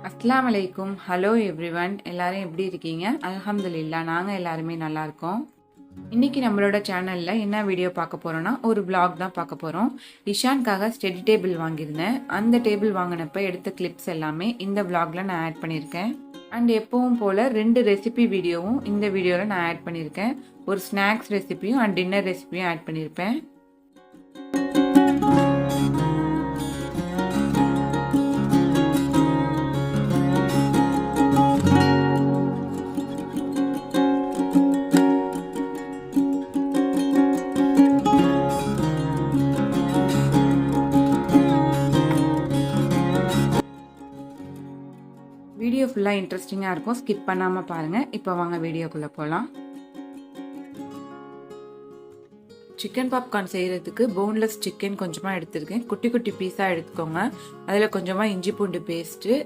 அஸ்ஸலாமு அலைக்கும். Hello everyone, எல்லாரும் எப்படி இருக்கீங்க? அல்ஹம்துலில்லாஹ், நாங்கள் எல்லாருமே நல்லா இருக்கோம். இன்னைக்கு நம்மளோட சேனலில் என்ன வீடியோ பார்க்க போகிறோன்னா, ஒரு vlog தான் பார்க்க போகிறோம். இஷான்காக ஸ்டடி டேபிள் வாங்கியிருந்தேன். அந்த டேபிள் வாங்கினப்ப எடுத்த கிளிப்ஸ் எல்லாமே இந்த vlogல நான் ஆட் பண்ணியிருக்கேன். அண்ட் எப்பவும் போல் 2 ரெசிபி வீடியோவும் இந்த வீடியோவில் நான் ஆட் பண்ணியிருக்கேன். ஒரு ஸ்நாக்ஸ் ரெசிபியும் அண்ட் டின்னர் ரெசிபியும் ஆட் பண்ணியிருப்பேன். வீடியோ ஃபுல்லாக இன்ட்ரெஸ்டிங்காக இருக்கும், ஸ்கிப் பண்ணாமல் பாருங்கள். இப்போ வாங்க வீடியோக்குள்ளே போகலாம். சிக்கன் பாப்கார்ன் செய்கிறதுக்கு போன்லெஸ் சிக்கன் கொஞ்சமாக எடுத்துருக்கேன். குட்டி குட்டி பீஸாக எடுத்துக்கோங்க. அதில் கொஞ்சமாக இஞ்சி பூண்டு பேஸ்ட்டு,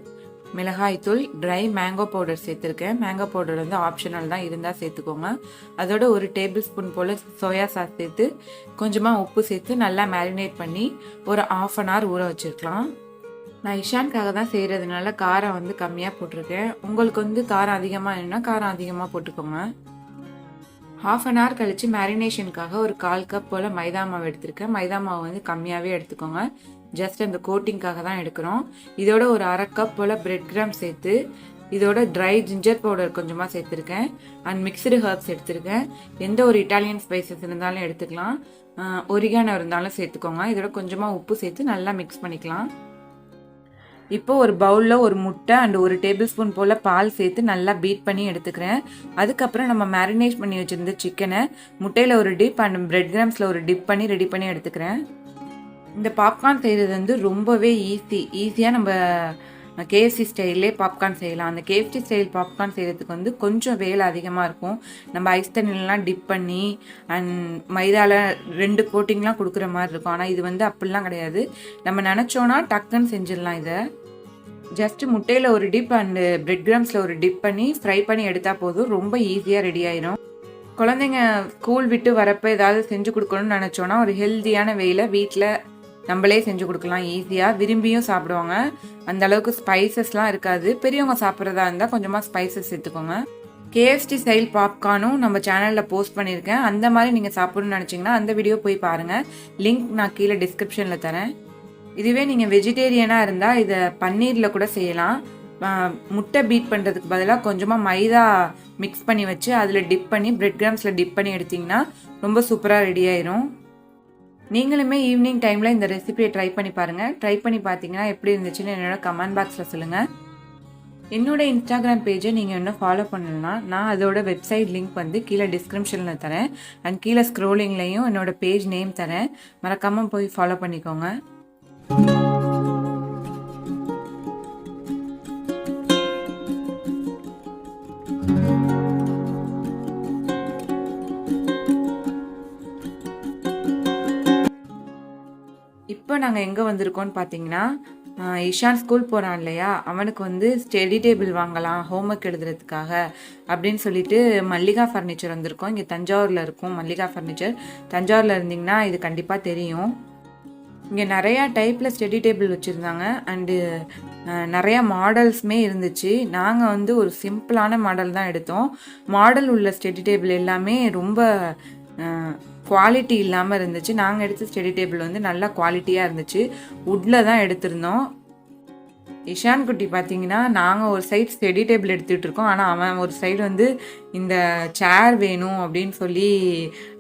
மிளகாய்த்தூள், ட்ரை மேங்கோ பவுடர் சேர்த்துருக்கேன். மேங்கோ பவுடர் வந்து ஆப்ஷனல் தான், இருந்தால் சேர்த்துக்கோங்க. அதோட ஒரு டேபிள் ஸ்பூன் போல் சோயா சாஸ் சேர்த்து கொஞ்சமாக உப்பு சேர்த்து நல்லா மேரினேட் பண்ணி ஒரு 1/2 hour ஊற வச்சுருக்கலாம். நான் இஷான்காக தான் செய்கிறதுனால காரம் வந்து கம்மியாக போட்டிருக்கேன். உங்களுக்கு வந்து காரம் அதிகமாக வேணும்னா காரம் அதிகமாக போட்டுக்கோங்க. 1/2 hour கழித்து மேரினேஷனுக்காக ஒரு 1/4 cup போல் மைதா மாவு எடுத்திருக்கேன். மைதா மாவு வந்து கம்மியாகவே எடுத்துக்கோங்க, ஜஸ்ட் அந்த கோட்டிங்காக தான் எடுக்கிறோம். இதோட ஒரு 1/2 cup போல் பிரெட் கிராம் சேர்த்து, இதோட ட்ரை ஜிஞ்சர் பவுடர் கொஞ்சமாக சேர்த்துருக்கேன். அண்ட் மிக்சடு ஹர்ப்ஸ் எடுத்திருக்கேன். எந்த ஒரு இட்டாலியன் ஸ்பைசஸ் இருந்தாலும் எடுத்துக்கலாம், ஒரிகானோ இருந்தாலும் சேர்த்துக்கோங்க. இதோட கொஞ்சமாக உப்பு சேர்த்து நல்லா மிக்ஸ் பண்ணிக்கலாம். இப்போ ஒரு பவுலில் ஒரு முட்டை அண்ட் ஒரு டேபிள் ஸ்பூன் போல் பால் சேர்த்து நல்லா பீட் பண்ணி எடுத்துக்கிறேன். அதுக்கப்புறம் நம்ம மேரினேட் பண்ணி வச்சுருந்த சிக்கனை முட்டையில் ஒரு டிப் அண்ட் பிரெட் கிராம்ஸில் ஒரு டிப் பண்ணி ரெடி பண்ணி எடுத்துக்கிறேன். இந்த பாப்கார்ன் செய்கிறது வந்து ரொம்பவே ஈஸியாக நம்ம கேஎஃப்சி ஸ்டைல்லே பாப்கார்ன் செய்யலாம். அந்த கேஎஃப்சி ஸ்டைல் பாப்கார்ன் செய்கிறதுக்கு வந்து கொஞ்சம் வேலை அதிகமாக இருக்கும். நம்ம ஐஸ் தண்ணிலலாம் டிப் பண்ணி அண்ட் மைதாவில் 2 கோட்டிங்லாம் கொடுக்குற மாதிரி இருக்கும். ஆனால் இது வந்து அப்படிலாம் கிடையாது. நம்ம நினச்சோன்னா டக்குன்னு செஞ்சிடலாம். இதை ஜஸ்ட்டு முட்டையில் ஒரு டிப் அண்டு பிரெட் கிராம்ஸில் ஒரு டிப் பண்ணி ஃப்ரை பண்ணி எடுத்தால் போதும், ரொம்ப ஈஸியாக ரெடி ஆயிரும். குழந்தைங்க ஸ்கூல் விட்டு வரப்போ ஏதாவது செஞ்சு கொடுக்கணும்னு நினச்சோன்னா ஒரு ஹெல்த்தியான வேயில் வீட்டில் நம்மளே செஞ்சு கொடுக்கலாம். ஈஸியாக விரும்பியும் சாப்பிடுவாங்க. அந்த அளவுக்கு ஸ்பைசஸ்லாம் இருக்காது. பெரியவங்க சாப்பிட்றதா இருந்தால் கொஞ்சமாக ஸ்பைசஸ் சேர்த்துக்கோங்க. கேஎஃப்சி ஸ்டைல் பாப்கார்னும் நம்ம சேனலில் போஸ்ட் பண்ணியிருக்கேன். அந்த மாதிரி நீங்கள் சாப்பிடணும்னு நினச்சிங்கன்னா அந்த வீடியோ போய் பாருங்கள். லிங்க் நான் கீழே டிஸ்கிரிப்ஷனில் தரேன். இதுவே நீங்கள் வெஜிடேரியனாக இருந்தால் இதை பன்னீரில் கூட செய்யலாம். முட்டை பீட் பண்ணுறதுக்கு பதிலாக கொஞ்சமாக மைதா மிக்ஸ் பண்ணி வச்சு அதில் டிப் பண்ணி பிரெட் கிராம்ஸில் டிப் பண்ணி எடுத்திங்கன்னா ரொம்ப சூப்பராக ரெடி ஆயிரும். நீங்களுமே ஈவினிங் டைமில் இந்த ரெசிபியை ட்ரை பண்ணி பாருங்கள். ட்ரை பண்ணி பார்த்தீங்கன்னா எப்படி இருந்துச்சுன்னு என்னோட கமெண்ட் பாக்ஸில் சொல்லுங்கள். என்னோட இன்ஸ்டாகிராம் பேஜை நீங்கள் இன்னும் ஃபாலோ பண்ணணும்னா நான் அதோட வெப்சைட் லிங்க் வந்து கீழே டிஸ்கிரிப்ஷனில் தரேன். அண்ட் கீழே ஸ்க்ரோலிங்லேயும் என்னோட பேஜ் நேம் தரேன், மறக்காமல் போய் ஃபாலோ பண்ணிக்கோங்க. இப்போ நாங்கள் எங்கே வந்திருக்கோன்னு பார்த்தீங்கன்னா, இஷான் ஸ்கூல் போகிறான் இல்லையா, அவனுக்கு வந்து ஸ்டடி டேபிள் வாங்கலாம் ஹோம் ஒர்க் எழுதுறதுக்காக அப்படின்னு சொல்லிட்டு மல்லிகா ஃபர்னிச்சர் வந்திருக்கோம். இங்கே தஞ்சாவூரில் இருக்கும் மல்லிகா ஃபர்னிச்சர். தஞ்சாவூரில் இருந்தீங்கன்னா இது கண்டிப்பாக தெரியும். இங்கே நிறையா டைப்பில் ஸ்டடி டேபிள் வச்சுருந்தாங்க அண்டு நிறையா மாடல்ஸுமே இருந்துச்சு. நாங்கள் வந்து ஒரு சிம்பிளான மாடல் தான் எடுத்தோம். மாடல் உள்ள ஸ்டடி டேபிள் எல்லாமே ரொம்ப குவாலிட்டி இல்லாமல் இருந்துச்சு. நாங்கள் எடுத்த ஸ்டடி டேபிள் வந்து நல்லா குவாலிட்டியாக இருந்துச்சு. வுட்டில் தான் எடுத்திருந்தோம். இஷான் குட்டி பார்த்தீங்கன்னா, நாங்கள் ஒரு சைடு ஸ்டடி டேபிள் எடுத்துகிட்டு இருக்கோம், ஆனால் அவன் ஒரு சைடு வந்து இந்த சேர் வேணும் அப்படின்னு சொல்லி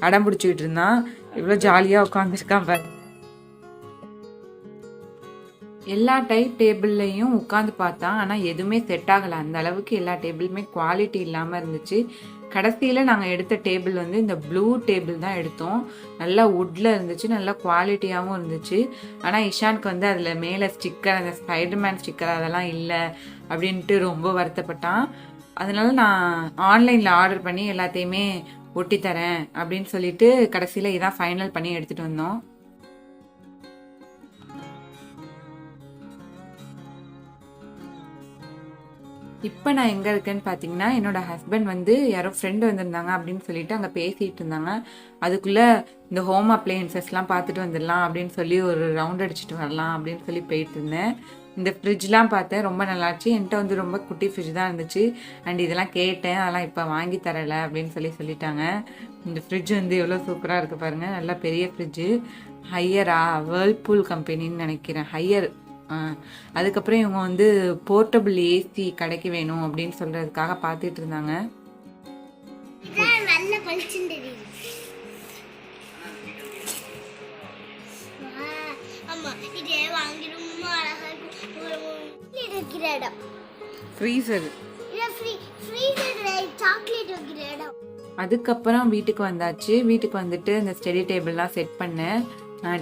அடம் பிடிச்சிக்கிட்டு இருந்தான். இவ்வளோ ஜாலியாக உட்காந்துருக்கான் பாரு. எல்லா டைப் டேபிள்லையும் உட்காந்து பார்த்தான், ஆனால் எதுவுமே செட் ஆகலை. அந்த அளவுக்கு எல்லா டேபிளுமே குவாலிட்டி இல்லாமல் இருந்துச்சு. கடைசியில் நாங்கள் எடுத்த டேபிள் வந்து இந்த ப்ளூ டேபிள் தான் எடுத்தோம். நல்லா வுட்டில் இருந்துச்சு, நல்லா குவாலிட்டியாகவும் இருந்துச்சு. ஆனால் இஷானுக்கு வந்து அதில் மேலே ஸ்டிக்கர், அந்த ஸ்பைடர்மேன் ஸ்டிக்கர் அதெல்லாம் இல்லை அப்படின்ட்டு ரொம்ப வருத்தப்பட்டான். அதனால நான் ஆன்லைனில் ஆர்டர் பண்ணி எல்லாத்தையுமே ஒட்டி தரேன் அப்படின்னு சொல்லிட்டு கடைசியில் இதான் ஃபைனல் பண்ணி எடுத்துகிட்டு வந்தோம். இப்போ நான் எங்கே இருக்கேன்னு பார்த்தீங்கன்னா, என்னோடய ஹஸ்பண்ட் வந்து யாரோ ஃப்ரெண்டு வந்திருந்தாங்க அப்படின்னு சொல்லிட்டு அங்கே பேசிகிட்டு இருந்தாங்க. அதுக்குள்ளே இந்த ஹோம் அப்ளையன்சஸ்லாம் பார்த்துட்டு வந்துடலாம் அப்படின்னு சொல்லி ஒரு ரவுண்ட் அடிச்சுட்டு வரலாம் அப்படின்னு சொல்லி போயிட்டு இருந்தேன். இந்த ஃப்ரிட்ஜ்லாம் பார்த்தேன், ரொம்ப நல்லாச்சு. என்கிட்ட வந்து ரொம்ப குட்டி ஃப்ரிட்ஜ் தான் இருந்துச்சு. அண்ட் இதெல்லாம் கேட்டேன், அதெல்லாம் இப்போ வாங்கி தரலை அப்படின்னு சொல்லிட்டாங்க. இந்த ஃப்ரிட்ஜ் வந்து எவ்வளோ சூப்பராக இருக்குது பாருங்கள், நல்லா பெரிய ஃப்ரிட்ஜு. ஹையரா, வேர்ல்பூல் கம்பெனின்னு நினைக்கிறேன், ஹையர். அதுக்கப்புறம் இவங்க வந்து போர்ட்டபிள் ஏசி கடைக்கு வேணும் அப்படின்னு சொல்கிறதுக்காக பார்த்துட்டு இருந்தாங்க. அதுக்கப்புறம் வீட்டுக்கு வந்தாச்சு. வீட்டுக்கு வந்துட்டு இந்த ஸ்டடி டேபிள்லாம் செட் பண்ணேன்.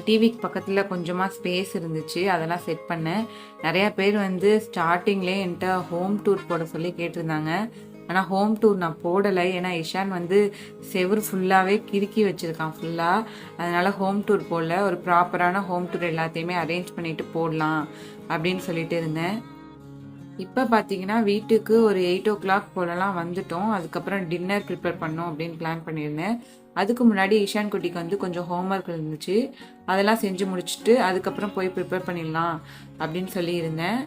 டிவிக்கு பக்கத்தில் கொஞ்சமாக ஸ்பேஸ் இருந்துச்சு, அதெல்லாம் செட் பண்ணேன். நிறையா பேர் வந்து ஸ்டார்டிங்லேயே என்கிட்ட ஹோம் டூர் போட சொல்லி கேட்டிருந்தாங்க. ஆனால் ஹோம் டூர் நான் போடலை, ஏன்னா இஷான் வந்து செவுரு ஃபுல்லாகவே கிறுக்கி வச்சுருக்கான் ஃபுல்லாக. அதனால் ஹோம் டூர் போடல. ஒரு ப்ராப்பரான ஹோம் டூர் எல்லாத்தையுமே அரேஞ்ச் பண்ணிவிட்டு போடலாம் அப்படின்னு சொல்லிட்டு இருந்தேன். இப்போ பார்த்தீங்கன்னா வீட்டுக்கு ஒரு 8 o'clock போலலாம் வந்துட்டோம். அதுக்கப்புறம் டின்னர் ப்ரிப்பேர் பண்ணோம் அப்படின்னு பிளான் பண்ணியிருந்தேன். அதுக்கு முன்னாடி இஷான் குட்டிக்கு வந்து கொஞ்சம் ஹோம்ஒர்க் இருந்துச்சு, அதெல்லாம் செஞ்சு முடிச்சுட்டு அதுக்கப்புறம் போய் ப்ரிப்பேர் பண்ணிடலாம் அப்படின்னு சொல்லியிருந்தேன்.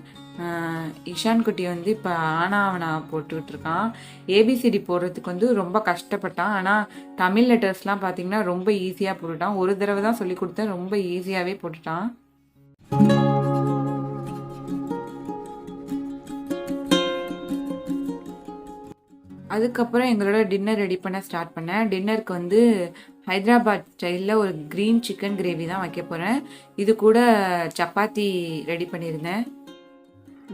இஷான் குட்டி வந்து இப்போ ஆனா போட்டுக்கிட்டு இருக்கான். ஏபிசிடி போடுறதுக்கு வந்து ரொம்ப கஷ்டப்பட்டான். ஆனால் தமிழ் லெட்டர்ஸ்லாம் பார்த்தீங்கன்னா ரொம்ப ஈஸியாக போட்டுட்டான். ஒரு தடவை தான் சொல்லி கொடுத்தேன், ரொம்ப ஈஸியாகவே போட்டுட்டான். அதுக்கப்புறம் எங்களோட டின்னர் ரெடி பண்ண ஸ்டார்ட் பண்ணேன். டின்னருக்கு வந்து ஹைதராபாத் ஸ்டைலில் ஒரு க்ரீன் சிக்கன் கிரேவி தான் வைக்க போகிறேன். இது கூட சப்பாத்தி ரெடி பண்ணியிருந்தேன்.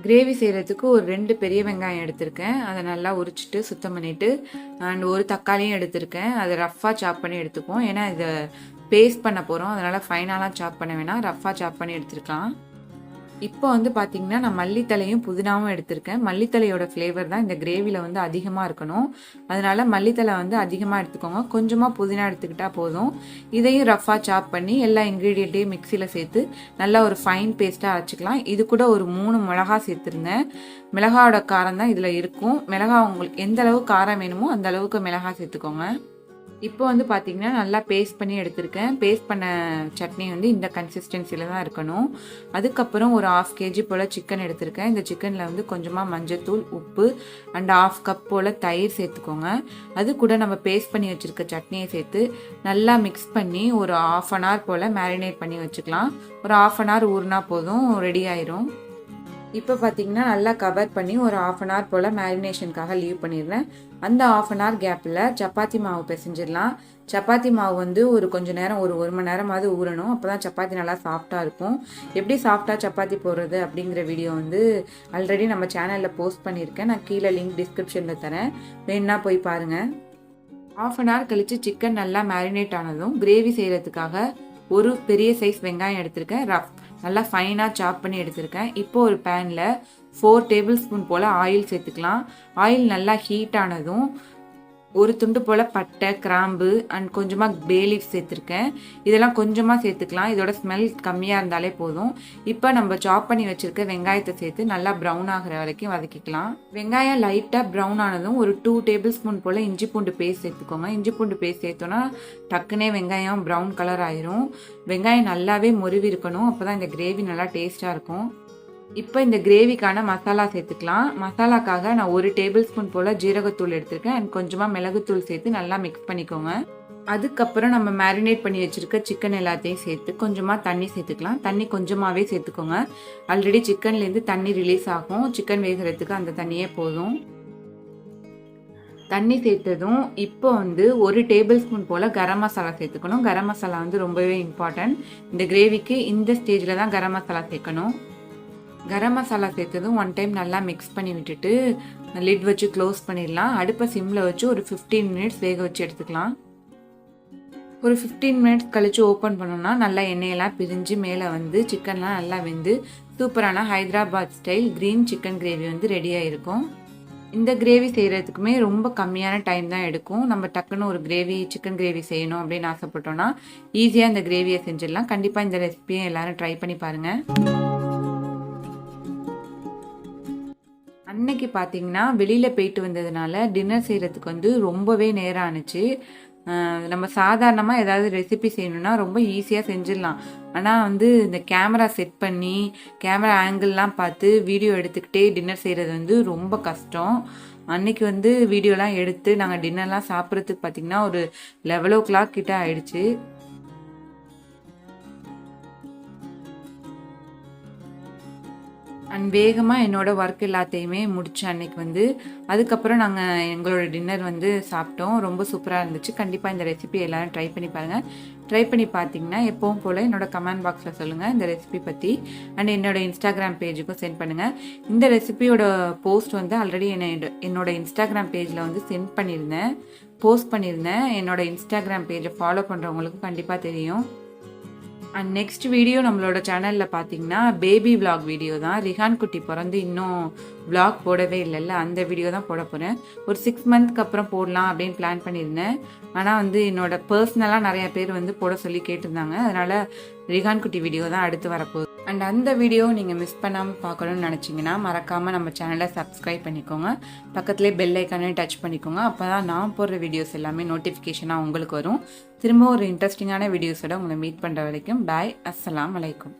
கிரேவி செய்கிறதுக்கு ஒரு 2 பெரிய வெங்காயம் எடுத்திருக்கேன். அதை நல்லா உரிச்சிட்டு சுத்தம் பண்ணிவிட்டு, அண்ட் ஒரு தக்காளியும் எடுத்திருக்கேன். அதை ரஃப்பாக சாப் பண்ணி எடுத்துக்குவோம், ஏன்னா இதை பேஸ்ட் பண்ண போகிறோம். அதனால் ஃபைனலாக சாப் பண்ண வேணாம், ரஃப்பாக சாப் பண்ணி எடுத்துருக்கலாம். இப்போ வந்து பார்த்தீங்கன்னா நான் மல்லித்தலையும் புதினாவும் எடுத்திருக்கேன். மல்லித்தலையோட ஃப்ளேவர் தான் இந்த கிரேவியில் வந்து அதிகமாக இருக்கணும். அதனால் மல்லித்தலை வந்து அதிகமாக எடுத்துக்கோங்க, கொஞ்சமாக புதினா எடுத்துக்கிட்டால் போதும். இதையும் ரஃப்பாக சாப் பண்ணி எல்லா இன்க்ரீடியண்ட்டையும் மிக்சியில் சேர்த்து நல்லா ஒரு ஃபைன் பேஸ்ட்டாக அரைச்சிக்கலாம். இது கூட ஒரு 3 மிளகா சேர்த்துருந்தேன். மிளகாவோட காரம் தான் இதில் இருக்கும். மிளகா உங்களுக்கு எந்த அளவுக்கு காரம் வேணுமோ அந்த அளவுக்கு மிளகா சேர்த்துக்கோங்க. இப்போ வந்து பார்த்தீங்கன்னா நல்லா பேஸ்ட் பண்ணி எடுத்திருக்கேன். பேஸ்ட் பண்ண சட்னி வந்து இந்த கன்சிஸ்டன்சியில் தான் இருக்கணும். அதுக்கப்புறம் ஒரு 1/2 kg போல் சிக்கன் எடுத்திருக்கேன். இந்த சிக்கனில் வந்து கொஞ்சமாக மஞ்சத்தூள், உப்பு அண்ட் 1/2 கப் போல் தயிர் சேர்த்துக்கோங்க. அது கூட நம்ம பேஸ்ட் பண்ணி வச்சுருக்க சட்னியை சேர்த்து நல்லா மிக்ஸ் பண்ணி ஒரு 1/2 an hour போல் மேரினேட் பண்ணி வச்சுக்கலாம். ஒரு 1/2 an hour ஊறினா போதும், ரெடி ஆயிரும். இப்போ பார்த்தீங்கன்னா நல்லா கவர் பண்ணி ஒரு 1/2 an hour போல் மேரினேஷனுக்காக லீவ் பண்ணிடுறேன். அந்த 1/2 an hour கேப்பில் சப்பாத்தி மாவு பிசைஞ்சிடலாம். சப்பாத்தி மாவு வந்து ஒரு கொஞ்சம் நேரம், ஒரு 1 மணி நேரமாவது ஊறணும். அப்போ தான் சப்பாத்தி நல்லா சாஃப்டாக இருக்கும். எப்படி சாஃப்டாக சப்பாத்தி போடுறது அப்படிங்கிற வீடியோ வந்து ஆல்ரெடி நம்ம சேனலில் போஸ்ட் பண்ணியிருக்கேன். நான் கீழே லிங்க் டிஸ்கிரிப்ஷனில் தரேன், வேணுன்னா போய் பாருங்கள். 1/2 an hour கழித்து சிக்கன் நல்லா மேரினேட் ஆனதும் கிரேவி செய்கிறதுக்காக ஒரு பெரிய சைஸ் வெங்காயம் எடுத்திருக்கேன். நல்லா ஃபைனாக சாப் பண்ணி எடுத்திருக்கேன். இப்போ ஒரு பேனில் 4 tablespoon போல் ஆயில் சேர்த்துக்கலாம். ஆயில் நல்லா ஹீட் ஆனதும் ஒரு துண்டு போல் பட்டை, கிராம்பு அண்ட் கொஞ்சமாக பே லீஃப் சேர்த்துருக்கேன். இதெல்லாம் கொஞ்சமாக சேர்த்துக்கலாம், இதோட ஸ்மெல் கம்மியாக இருந்தாலே போதும். இப்போ நம்ம சாப் பண்ணி வச்சுருக்க வெங்காயத்தை சேர்த்து நல்லா ப்ரௌன் ஆகிற வரைக்கும் வதக்கிக்கலாம். வெங்காயம் லைட்டாக ப்ரௌன் ஆனதும் ஒரு 2 tablespoon போல் இஞ்சி பூண்டு பேஸ்ட் சேர்த்துக்கோங்க. இஞ்சி பூண்டு பேஸ்ட் சேர்த்தோன்னா டக்குனே வெங்காயம் ப்ரௌன் கலர் ஆயிரும். வெங்காயம் நல்லாவே முருவி இருக்கணும், அப்போ தான் இந்த கிரேவி நல்லா டேஸ்ட்டாக இருக்கும். இப்போ இந்த கிரேவிக்கான மசாலா சேர்த்துக்கலாம். மசாலாக்காக நான் 1 tablespoon போல் ஜீரகத்தூள் எடுத்திருக்கேன் அண்ட் கொஞ்சமாக மிளகுத்தூள் சேர்த்து நல்லா மிக்ஸ் பண்ணிக்கோங்க. அதுக்கப்புறம் நம்ம மேரினேட் பண்ணி வச்சுருக்க சிக்கன் எல்லாத்தையும் சேர்த்து கொஞ்சமாக தண்ணி சேர்த்துக்கலாம். தண்ணி கொஞ்சமாகவே சேர்த்துக்கோங்க. ஆல்ரெடி சிக்கன்லேருந்து தண்ணி ரிலீஸ் ஆகும், சிக்கன் வேகிறதுக்கு அந்த தண்ணியே போதும். தண்ணி சேர்த்ததும் இப்போ வந்து 1 tablespoon போல் கரம் மசாலா சேர்த்துக்கணும். கரம் மசாலா வந்து ரொம்பவே இம்பார்ட்டன்ட். இந்த கிரேவிக்கு இந்த ஸ்டேஜில் தான் கரம் மசாலா சேர்க்கணும். கரம் மசாலா சேர்த்ததும் 1 time நல்லா மிக்ஸ் பண்ணி விட்டுட்டு லிட் வச்சு க்ளோஸ் பண்ணிடலாம். அடுப்பை சிம்மில் வச்சு ஒரு 15 minutes வேக வச்சு எடுத்துக்கலாம். ஒரு 15 minutes கழித்து ஓப்பன் பண்ணோன்னா நல்லா எண்ணெயெல்லாம் பிரிஞ்சு மேலே வந்து சிக்கன்லாம் நல்லா வெந்து சூப்பரான Hyderabad style green chicken gravy வந்து ரெடியாக இருக்கும். இந்த கிரேவி செய்கிறதுக்குமே ரொம்ப கம்மியான டைம் தான் எடுக்கும். நம்ம டக்குன்னு ஒரு சிக்கன் கிரேவி செய்யணும் அப்படின்னு ஆசைப்பட்டோன்னா ஈஸியாக இந்த கிரேவியை செஞ்சிடலாம். கண்டிப்பாக இந்த ரெசிபியை எல்லோரும் ட்ரை பண்ணி பாருங்கள். அன்னைக்கு பார்த்தீங்கன்னா வெளியில் போயிட்டு வந்ததுனால டின்னர் செய்கிறதுக்கு வந்து ரொம்பவே நேரம் ஆணுச்சு. நம்ம சாதாரணமாக ஏதாவது ரெசிபி செய்யணுன்னா ரொம்ப ஈஸியாக செஞ்சிடலாம். ஆனால் வந்து இந்த கேமரா செட் பண்ணி கேமரா ஆங்கிள்லாம் பார்த்து வீடியோ எடுத்துக்கிட்டே டின்னர் செய்கிறது வந்து ரொம்ப கஷ்டம். அன்னைக்கு வந்து வீடியோலாம் எடுத்து நாங்கள் டின்னர்லாம் சாப்பிட்றதுக்கு பார்த்திங்கன்னா ஒரு 11 கிட்ட ஆயிடுச்சு. அண்ட் வேகமாக என்னோடய ஒர்க் எல்லாத்தையுமே முடித்தேன் அன்றைக்கி வந்து. அதுக்கப்புறம் நாங்கள் எங்களோட டின்னர் வந்து சாப்பிட்டோம். ரொம்ப சூப்பராக இருந்துச்சு. கண்டிப்பாக இந்த ரெசிபி எல்லோரும் ட்ரை பண்ணி பாருங்கள். ட்ரை பண்ணி பார்த்தீங்கன்னா எப்பவும் போல் என்னோடய கமெண்ட் பாக்ஸில் சொல்லுங்கள் இந்த ரெசிபி பற்றி. அண்ட் என்னோடய இன்ஸ்டாகிராம் பேஜுக்கும் சென்ட் பண்ணுங்கள். இந்த ரெசிபியோட போஸ்ட் வந்து ஆல்ரெடி என்னோடய இன்ஸ்டாகிராம் பேஜில் வந்து போஸ்ட் பண்ணியிருந்தேன். என்னோடய இன்ஸ்டாகிராம் பேஜை ஃபாலோ பண்ணுறவங்களுக்கும் கண்டிப்பாக தெரியும். அண்ட் நெக்ஸ்ட் வீடியோ நம்மளோட சேனலில் பார்த்தீங்கன்னா பேபி விலாக் வீடியோ தான். ரிஹான் குட்டி பிறந்து இன்னும் விலாக் போடவே இல்லைல்ல, அந்த வீடியோ தான் போட போகிறேன். ஒரு 6 மந்த்க்கு அப்புறம் போடலாம் அப்படின்னு பிளான் பண்ணியிருந்தேன். ஆனால் வந்து என்னோட பர்சனலாக நிறையா பேர் வந்து போட சொல்லி கேட்டிருந்தாங்க. அதனால் ரிஹான் குட்டி வீடியோ தான் அடுத்து வரப்போகுது. அண்ட் அந்த வீடியோ நீங்கள் மிஸ் பண்ணாமல் பார்க்கணும்னு நினச்சிங்கன்னா மறக்காமல் நம்ம சேனலை சப்ஸ்கிரைப் பண்ணிக்கோங்க. பக்கத்துலேயே பெல் ஐக்கானே டச் பண்ணிக்கோங்க. அப்போ தான் நான் போடுற வீடியோஸ் எல்லாமே நோட்டிஃபிகேஷனாக உங்களுக்கு வரும். திரும்ப ஒரு இன்ட்ரெஸ்டிங்கான வீடியோஸோட உங்களை மீட் பண்ணுற வரைக்கும் பாய். அஸ்ஸலாமு அலைக்கும்.